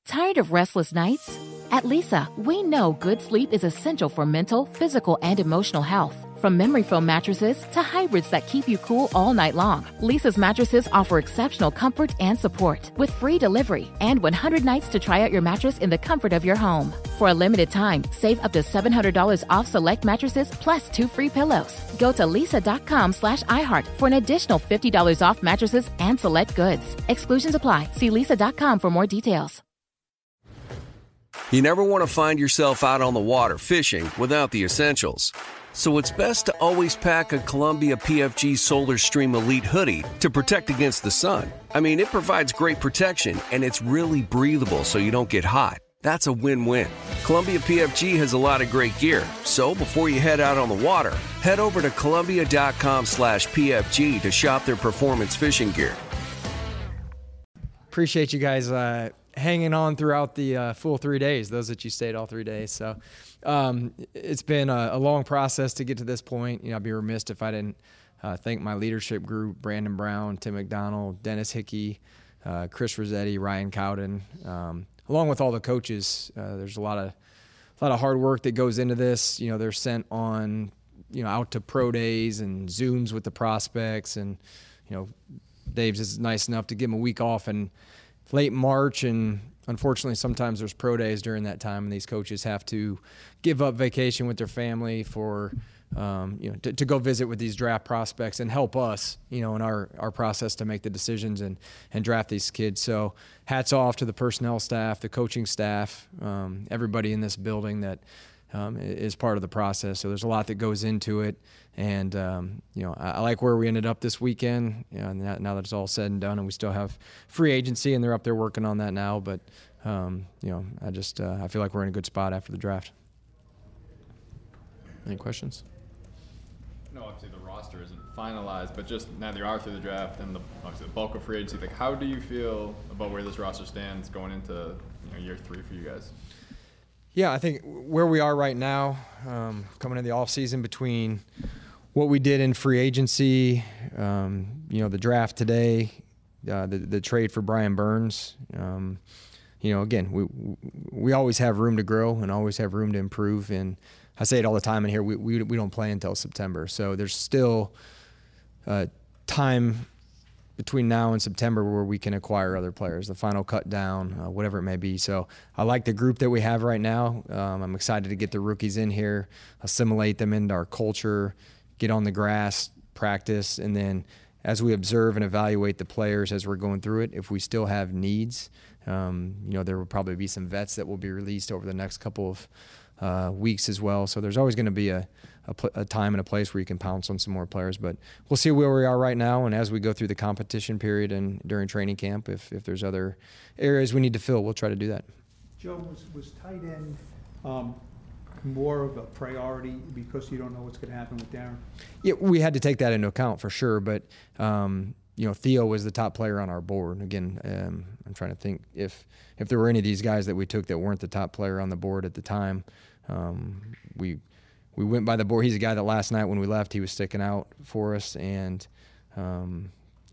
Tired of restless nights? At Lisa, we know good sleep is essential for mental, physical, and emotional health. From memory foam mattresses to hybrids that keep you cool all night long, Lisa's mattresses offer exceptional comfort and support with free delivery and 100 nights to try out your mattress in the comfort of your home. For a limited time, save up to $700 off select mattresses plus 2 free pillows. Go to lisa.com/iHeart for an additional $50 off mattresses and select goods. Exclusions apply. See lisa.com for more details. You never want to find yourself out on the water fishing without the essentials. So it's best to always pack a Columbia PFG Solar Stream Elite hoodie to protect against the sun. I mean, it provides great protection and it's really breathable so you don't get hot. That's a win-win. Columbia PFG has a lot of great gear. So before you head out on the water, head over to Columbia.com/PFG to shop their performance fishing gear. Appreciate you guys hanging on throughout the full 3 days, those that you stayed all 3 days. So it's been a long process to get to this point. You know, I'd be remiss if I didn't thank my leadership group, Brandon Brown, Tim McDonald, Dennis Hickey, Chris Rossetti, Ryan Cowden, along with all the coaches. There's a lot of hard work that goes into this. You know, they're sent on, out to pro days and Zooms with the prospects, and, Dave's is nice enough to give them a week off in late March, and unfortunately sometimes there's pro days during that time, and these coaches have to give up vacation with their family for to go visit with these draft prospects and help us, in our process to make the decisions and draft these kids. So hats off to the personnel staff, the coaching staff, everybody in this building that is part of the process. So there's a lot that goes into it. And, I like where we ended up this weekend, now that it's all said and done, and we still have free agency and they're up there working on that now. But, I feel like we're in a good spot after the draft. Any questions? No, obviously the roster isn't finalized, but just now that you are through the draft and the bulk of free agency, how do you feel about where this roster stands going into year 3 for you guys? Yeah, I think where we are right now, coming into the offseason, between what we did in free agency, the draft today, the trade for Brian Burns, again, we always have room to grow and always have room to improve. And I say it all the time in here, we don't play until September. So there's still time between now and September where we can acquire other players, the final cut down, whatever it may be. So I like the group that we have right now. I'm excited to get the rookies in here, assimilate them into our culture, get on the grass, practice, and then as we observe and evaluate the players as we're going through it, if we still have needs, there will probably be some vets that will be released over the next couple of weeks as well. So there's always going to be a time and a place where you can pounce on some more players. But we'll see where we are right now, and as we go through the competition period and during training camp, if there's other areas we need to fill, we'll try to do that. Joe, was tight end more of a priority because you don't know what's going to happen with Darren? Yeah, we had to take that into account for sure, but Theo was the top player on our board. Again, I'm trying to think if there were any of these guys that we took that weren't the top player on the board at the time. We went by the board. He's a guy that last night when we left, he was sticking out for us. And,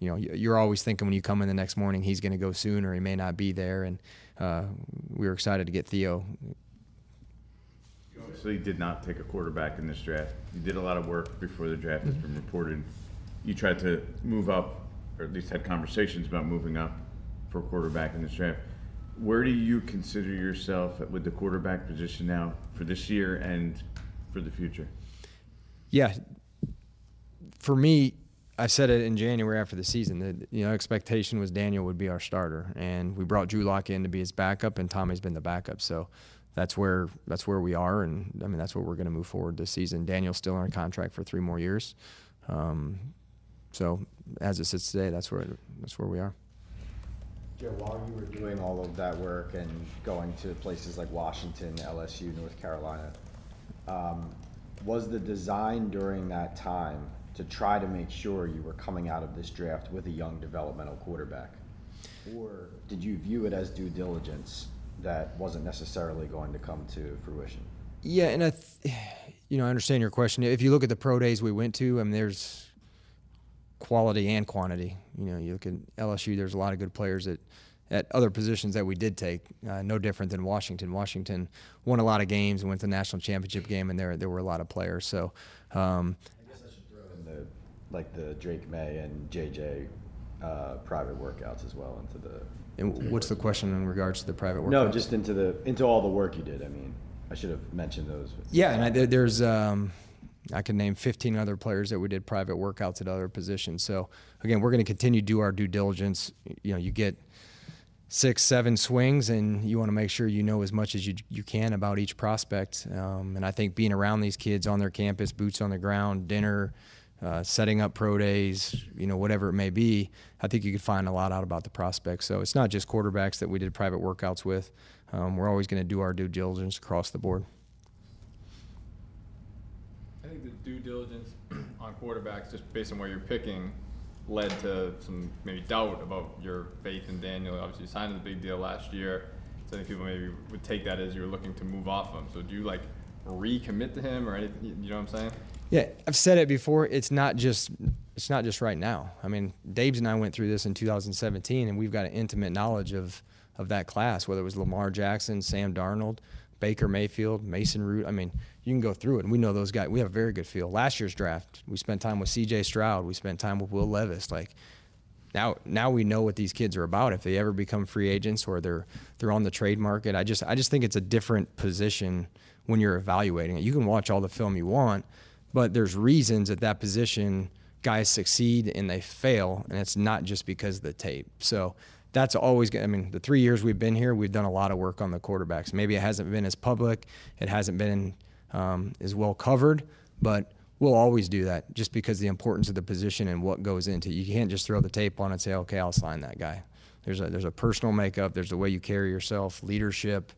you're always thinking when you come in the next morning, he's going to go soon or he may not be there. And we were excited to get Theo. You obviously did not take a quarterback in this draft. You did a lot of work before the draft has been reported. You tried to move up, or at least had conversations about moving up for a quarterback in this draft. Where do you consider yourself with the quarterback position now for this year and for the future? Yeah, for me, I said it in January after the season that expectation was Daniel would be our starter, and we brought Drew Lock in to be his backup, and Tommy's been the backup. So that's where we are, and I mean that's where we're going to move forward this season. Daniel's still on contract for 3 more years, so as it sits today, that's where we are. Joe, while you were doing all of that work and going to places like Washington, LSU, North Carolina, was the design during that time to try to make sure you were coming out of this draft with a young developmental quarterback? Or did you view it as due diligence that wasn't necessarily going to come to fruition? Yeah, and I understand your question. If you look at the pro days we went to, I mean, there's quality and quantity. You look at LSU, there's a lot of good players at at other positions that we did take. No different than Washington. Washington won a lot of games and went to the national championship game, and there were a lot of players. So I guess I should throw in the Drake May and JJ private workouts as well into the. And what's the question in regards to the private workouts? No, just into all the work you did. I mean, I should have mentioned those. Yeah, and there's I can name 15 other players that we did private workouts at other positions. So again, we're going to continue to do our due diligence. You know, you get 6, 7 swings, and you want to make sure you know as much as you can about each prospect. And I think being around these kids on their campus, boots on the ground, dinner, setting up pro days, you know, whatever it may be, I think you could find a lot out about the prospects. So it's not just quarterbacks that we did private workouts with. We're always going to do our due diligence across the board. I think the due diligence on quarterbacks, just based on where you're picking, led to some maybe doubt about your faith in Daniel. Obviously, you signed a big deal last year, so I think people maybe would take that as you're looking to move off him. So do you like recommit to him or anything? You know what I'm saying? Yeah, I've said it before. It's not just right now. I mean, Dabes and I went through this in 2017, and we've got an intimate knowledge of that class, whether it was Lamar Jackson, Sam Darnold, Baker Mayfield, Mason Root. I mean, you can go through it, and we know those guys. We have a very good feel. Last year's draft, we spent time with C.J. Stroud. We spent time with Will Levis. Like, now we know what these kids are about. If they ever become free agents or they're on the trade market, I just think it's a different position when you're evaluating it. You can watch all the film you want, but there's reasons at that position guys succeed and they fail, and it's not just because of the tape. So that's always good. I mean, the 3 years we've been here, we've done a lot of work on the quarterbacks. Maybe it hasn't been as public, it hasn't been as well covered, but we'll always do that just because of the importance of the position and what goes into it. You can't just throw the tape on and say, okay, I'll sign that guy. There's a personal makeup, there's the way you carry yourself, leadership,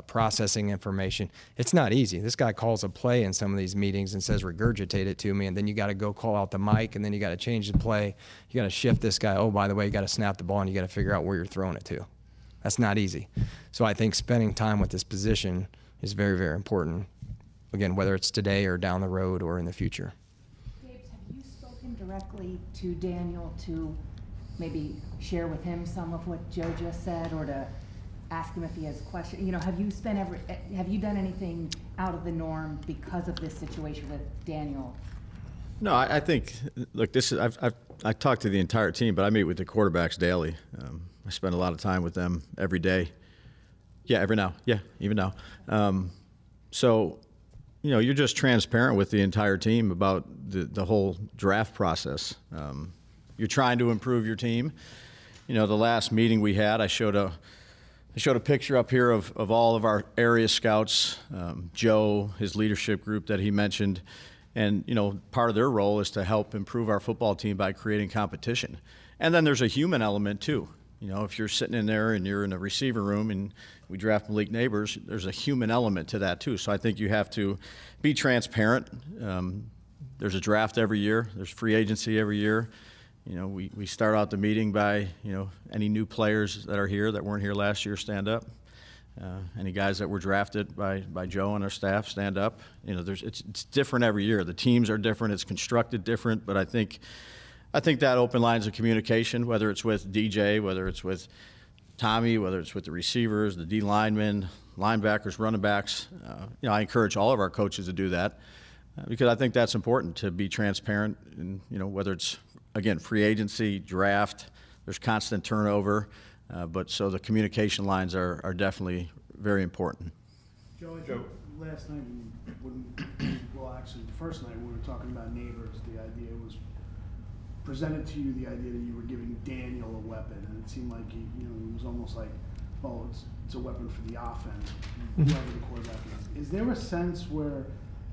processing information. It's not easy. This guy calls a play in some of these meetings and says, regurgitate it to me, and then you got to go call out the mic, and then you got to change the play. You got to shift this guy. Oh, by the way, you got to snap the ball, and you got to figure out where you're throwing it to. That's not easy. So I think spending time with this position is very, very important. Again, whether it's today or down the road or in the future. Dave, have you spoken directly to Daniel to maybe share with him some of what Joe just said, or to ask him if he has questions? You know, have you done anything out of the norm because of this situation with Daniel? No, I think, look, I talk to the entire team, but I meet with the quarterbacks daily. I spend a lot of time with them every day. Yeah, even now. So, you know, you're just transparent with the entire team about the whole draft process. You're trying to improve your team. You know, the last meeting we had, I showed a picture up here of all of our area scouts, Joe, his leadership group that he mentioned. And, you know, part of their role is to help improve our football team by creating competition. And then there's a human element, too. You know, if you're sitting in there and you're in a receiver room and we draft Malik Neighbors, there's a human element to that, too. So I think you have to be transparent. There's a draft every year. There's free agency every year. You know, we start out the meeting by, you know, any new players that are here that weren't here last year, stand up. Any guys that were drafted by Joe and our staff, stand up. You know, it's different every year. The teams are different. It's constructed different. But I think that open lines of communication, whether it's with DJ, whether it's with Tommy, whether it's with the receivers, the D linemen, linebackers, running backs, you know, I encourage all of our coaches to do that because I think that's important, to be transparent. And, you know, whether it's, again, free agency, draft, there's constant turnover. But so the communication lines are definitely very important. Joe, last night, actually the first night we were talking about Neighbors, the idea was presented to you, the idea that you were giving Daniel a weapon, and it seemed like it was almost like, oh, it's a weapon for the offense, whoever the quarterback is. Is there a sense where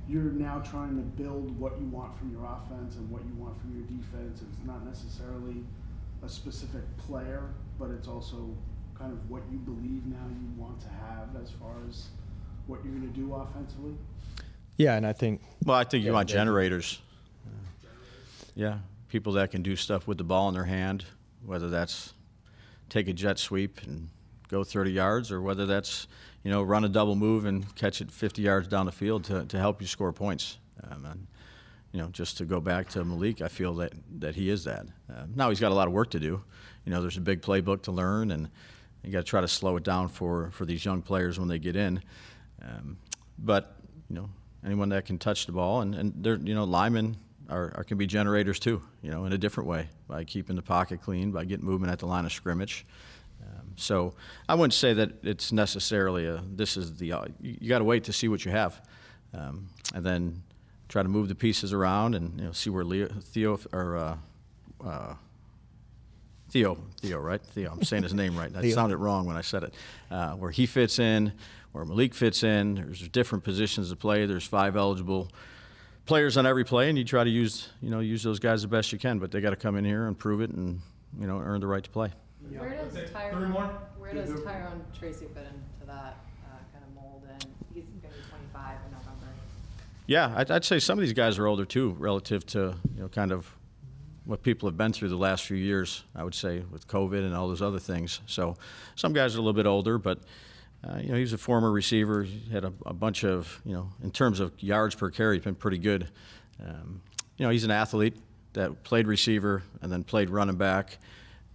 you're now trying to build what you want from your offense and what you want from your defense? It's not necessarily a specific player, but it's also kind of what you believe now you want to have as far as what you're going to do offensively? Yeah, and I think you want generators. Yeah, people that can do stuff with the ball in their hand, whether that's take a jet sweep and go 30 yards, or whether that's, you know, run a double move and catch it 50 yards down the field to help you score points. And, you know, just to go back to Malik, I feel that he is that. Now he's got a lot of work to do. You know, there's a big playbook to learn, and You got to try to slow it down for these young players when they get in. But anyone that can touch the ball, and they're, linemen can be generators too, in a different way, by keeping the pocket clean, by getting movement at the line of scrimmage. So I wouldn't say that it's necessarily you got to wait to see what you have, and then try to move the pieces around and see where Theo, right? Theo, I'm saying his name right. That sounded wrong when I said it. Where he fits in, where Malik fits in. There's different positions to play. There's 5 eligible players on every play, and you try to use those guys the best you can. But they got to come in here and prove it, and earn the right to play. Yeah. Where does Tyrone Tracy fit into that kind of mold? And he's going to be 25 in November. Yeah, I'd say some of these guys are older too, relative to kind of what people have been through the last few years. I would say with COVID and all those other things. So some guys are a little bit older, but he was a former receiver. He had a bunch of in terms of yards per carry, he's been pretty good. He's an athlete that played receiver and then played running back.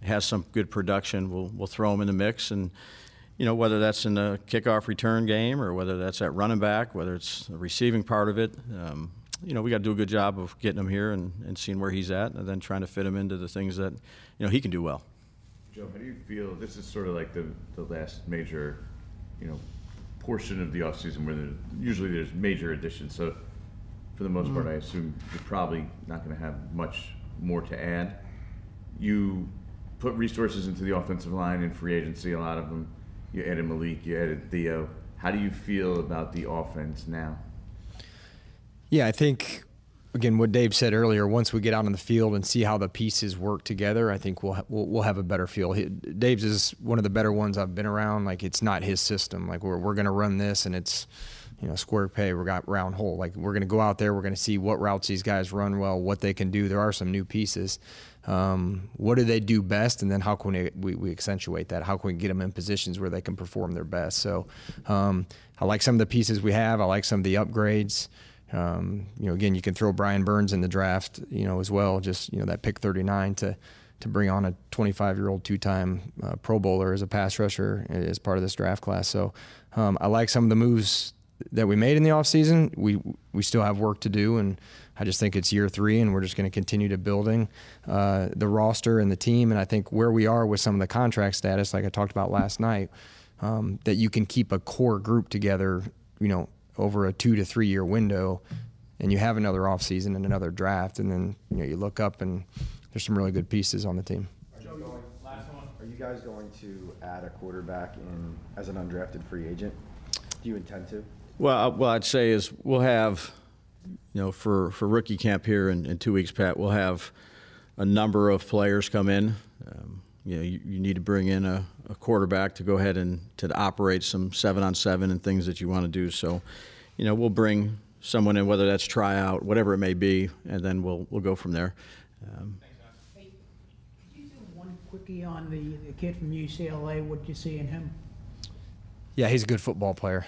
Has some good production. We'll throw him in the mix, and whether that's in the kickoff return game or whether that's at running back, whether it's the receiving part of it, we got to do a good job of getting him here and seeing where he's at, and then trying to fit him into the things that he can do well. Joe, how do you feel? This is sort of like the last major portion of the offseason where usually there's major additions. So for the most part, I assume you're probably not going to have much more to add. You put resources into the offensive line in free agency, a lot of them. You added Malik, you added Theo. How do you feel about the offense now? Yeah, I think, again, what Dave said earlier, once we get out on the field and see how the pieces work together, I think we'll have a better feel. Dave's is one of the better ones I've been around. Like, it's not his system. Like, we're going to run this, and it's, square peg, we got round hole. Like, we're going to go out there, we're going to see what routes these guys run well, what they can do. There are some new pieces. What do they do best, and then how can we accentuate that? How can we get them in positions where they can perform their best? So I like some of the pieces we have. I like some of the upgrades. Again, you can throw Brian Burns in the draft, as well. Just that pick 39 to bring on a 25-year-old 2-time Pro Bowler as a pass rusher as part of this draft class. So I like some of the moves that we made in the offseason. We still have work to do, and I just think it's year 3, and we're just going to continue to building the roster and the team. And I think where we are with some of the contract status, like I talked about last night, that you can keep a core group together, over a 2 to 3 year window, and you have another offseason and another draft, and then you look up and there's some really good pieces on the team. Are you guys going to add a quarterback in as an undrafted free agent? Do you intend to? Well, I'd say is we'll have, for rookie camp here in 2 weeks, Pat, we'll have a number of players come in. You need to bring in a quarterback to go ahead and to operate some 7-on-7 and things that you want to do. So, we'll bring someone in, whether that's tryout, whatever it may be, and then we'll go from there. Hey, could you do one quickie on the kid from UCLA? What did you see in him? Yeah, he's a good football player.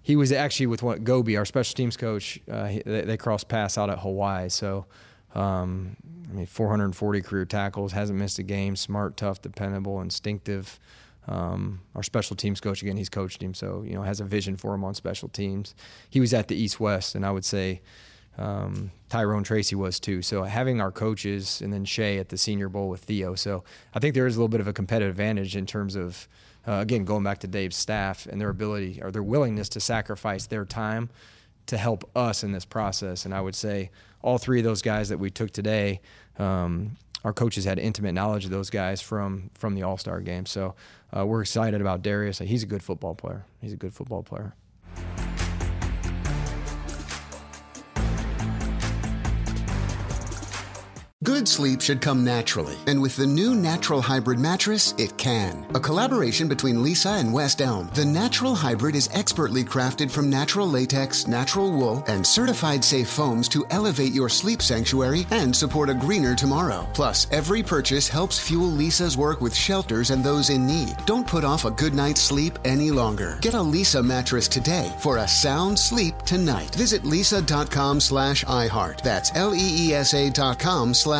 He was actually with Gobi, our special teams coach. They crossed paths out at Hawaii. So, 440 career tackles, hasn't missed a game, smart, tough, dependable, instinctive. Our special teams coach, again, he's coached him, so, has a vision for him on special teams. He was at the East-West, and I would say Tyrone Tracy was too. So having our coaches, and then Shea at the Senior Bowl with Theo. So I think there is a little bit of a competitive advantage in terms of, again, going back to Dave's staff and their ability or their willingness to sacrifice their time to help us in this process. And I would say all 3 of those guys that we took today, our coaches had intimate knowledge of those guys from the All-Star game. So we're excited about Darius. He's a good football player. He's a good football player. Good sleep should come naturally, and with the new Natural Hybrid mattress, it can. A collaboration between Lisa and West Elm, the Natural Hybrid is expertly crafted from natural latex, natural wool, and certified safe foams to elevate your sleep sanctuary and support a greener tomorrow. Plus, every purchase helps fuel Lisa's work with shelters and those in need. Don't put off a good night's sleep any longer. Get a Lisa mattress today for a sound sleep tonight. Visit lisa.com/iHeart. That's LEESA.com/iHeart.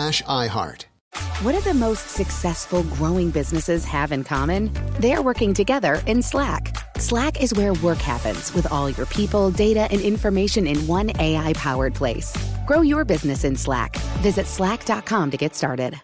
What do the most successful growing businesses have in common? They're working together in Slack. Slack is where work happens with all your people, data, and information in one AI-powered place. Grow your business in Slack. Visit slack.com to get started.